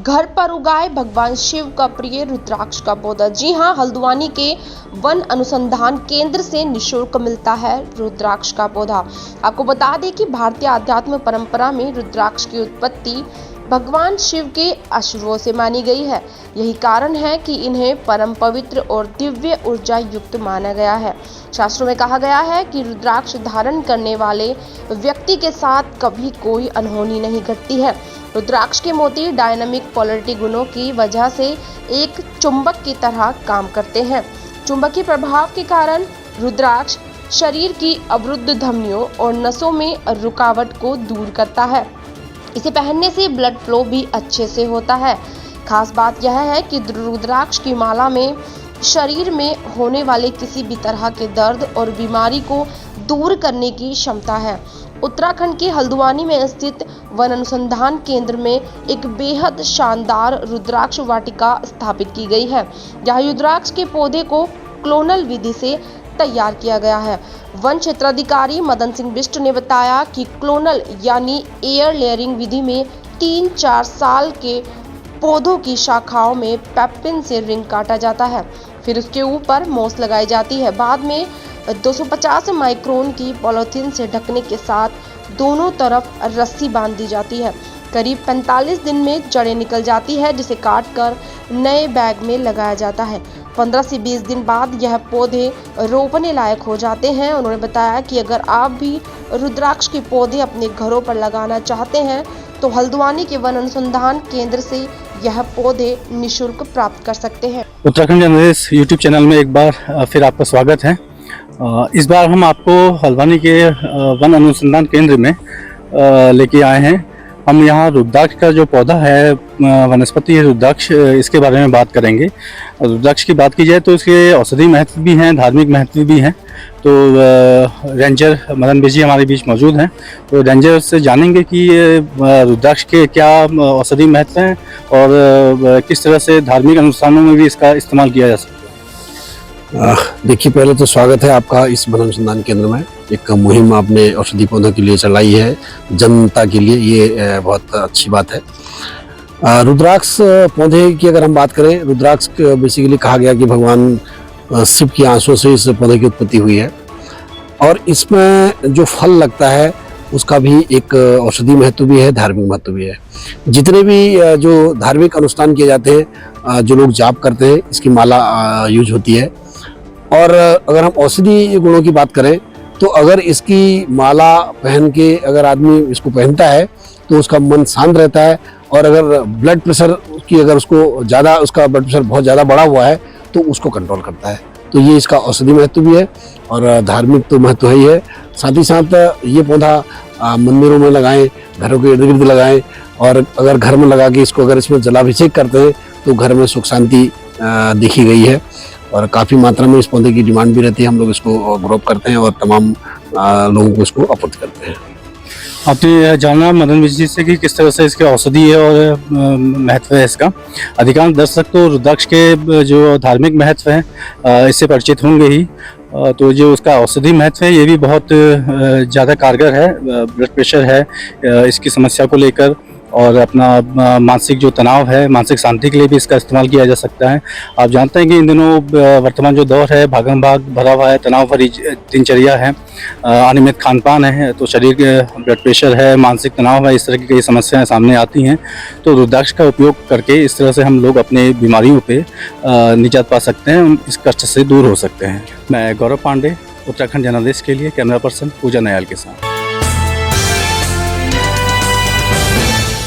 घर पर उगाए भगवान शिव का प्रिय रुद्राक्ष का पौधा। जी हां, हल्द्वानी के वन अनुसंधान केंद्र से निशुल्क मिलता है रुद्राक्ष का पौधा। आपको बता दें कि भारतीय आध्यात्म परंपरा में रुद्राक्ष की उत्पत्ति भगवान शिव के अश्रुओं से मानी गई है। यही कारण है कि इन्हें परम पवित्र और दिव्य ऊर्जा युक्त माना गया है। शास्त्रों में कहा गया है कि रुद्राक्ष धारण करने वाले व्यक्ति के साथ कभी कोई अनहोनी नहीं घटती है। रुद्राक्ष के मोती डायनामिक पोलैरिटी गुणों की वजह से एक चुंबक की तरह काम करते हैं। चुंबकीय प्रभाव के कारण रुद्राक्ष शरीर की अवरुद्ध धमनियों और नसों में रुकावट को दूर करता है। इसे पहनने से ब्लड फ्लो भी अच्छे से होता है। खास बात यह है कि रुद्राक्ष की माला में शरीर में होने वाले किसी भी तरह के दर्द और बीमारी को दूर करने की क्षमता है। उत्तराखंड के हल्द्वानी में स्थित वन अनुसंधान केंद्र में एक बेहद शानदार रुद्राक्ष वाटिका स्थापित की गई है। जहां रुद्राक्ष के पौधे को क्लोनल विधि से तैयार किया गया है। वन क्षेत्राधिकारी मदन सिंह बिष्ट ने बताया कि क्लोनल यानी एयर लेयरिंग विधि में 3-4 साल के पौधों की शाखाओं में पेप्टिन से रिंग काटा जाता है, फिर उसके ऊपर मोस लगाई जाती है। बाद में 250 माइक्रोन की पॉलीथीन से ढकने के साथ दोनों तरफ रस्सी बांध दी जाती है। करीब 45 दिन में जड़ें निकल जाती है, जिसे काट कर नए बैग में लगाया जाता है। 15 से 20 दिन बाद यह पौधे रोपने लायक हो जाते हैं। उन्होंने बताया कि अगर आप भी रुद्राक्ष के पौधे अपने घरों पर लगाना चाहते हैं तो हल्द्वानी के वन अनुसंधान केंद्र से यह पौधे निशुल्क प्राप्त कर सकते हैं। उत्तराखंड जर्नलिस्ट यूट्यूब चैनल में एक बार फिर आपका स्वागत है। इस बार हम आपको हल्द्वानी के वन अनुसंधान केंद्र में लेके आए हैं। हम यहाँ रुद्राक्ष का जो पौधा है, वनस्पति है रुद्राक्ष, इसके बारे में बात करेंगे। रुद्राक्ष की बात की जाए तो इसके औषधि महत्व भी हैं, धार्मिक महत्व भी हैं। तो रेंजर मदन बिष्ट जी हमारे बीच मौजूद हैं, तो रेंजर से जानेंगे कि रुद्राक्ष के क्या औषधि महत्व हैं और किस तरह से धार्मिक अनुष्ठानों में भी इसका इस्तेमाल किया जा सकता है। देखिए, पहले तो स्वागत है आपका इस वन अनुसंधान केंद्र में। एक मुहिम आपने औषधि पौधों के लिए चलाई है जनता के लिए, ये बहुत अच्छी बात है। रुद्राक्ष पौधे की अगर हम बात करें, रुद्राक्ष बेसिकली कहा गया कि भगवान शिव की आंसुओं से इस पौधे की उत्पत्ति हुई है और इसमें जो फल लगता है उसका भी एक औषधि महत्व भी है, धार्मिक महत्व भी है। जितने भी जो धार्मिक अनुष्ठान किए जाते हैं, जो लोग जाप करते हैं, इसकी माला यूज होती है। और अगर हम औषधि गुणों की बात करें तो अगर इसकी माला पहन के अगर आदमी इसको पहनता है तो उसका मन शांत रहता है। और अगर ब्लड प्रेशर की अगर उसको ज़्यादा, उसका ब्लड प्रेशर बहुत ज़्यादा बढ़ा हुआ है तो उसको कंट्रोल करता है। तो ये इसका औषधि महत्व भी है और धार्मिक तो महत्व है ही है। साथ ही साथ ये पौधा मंदिरों में लगाएं, घरों के इर्द गिर्द लगाएं और अगर घर में लगा के इसको अगर इसमें जलाभिषेक करते हैं तो घर में सुख शांति देखी गई है और काफ़ी मात्रा में इस पौधे की डिमांड भी रहती है। हम लोग इसको ग्रो करते हैं और तमाम लोगों को इसको आपूर्ति करते हैं। आपने जाना मदन बिष्ट जी से कि किस तरह से इसके औषधि है और महत्व है इसका। अधिकांश दर्शक तो रुद्राक्ष के जो धार्मिक महत्व है इससे परिचित होंगे ही, तो जो उसका औषधि महत्व है ये भी बहुत ज़्यादा कारगर है। ब्लड प्रेशर है, इसकी समस्या को लेकर और अपना मानसिक जो तनाव है, मानसिक शांति के लिए भी इसका इस्तेमाल किया जा सकता है। आप जानते हैं कि इन दिनों वर्तमान जो दौर है भागम भाग भरा हुआ है, तनाव भरी दिनचर्या है, अनियमित खान पान है, तो शरीर के ब्लड प्रेशर है, मानसिक तनाव है, इस तरह की कई समस्याएं सामने आती हैं। तो रुद्राक्ष का उपयोग करके इस तरह से हम लोग अपने बीमारियों पे निजात पा सकते हैं, इस कष्ट से दूर हो सकते हैं। मैं गौरव पांडे, उत्तराखंड जर्नलिस्ट के लिए कैमरा पर्सन पूजा नयाल के साथ।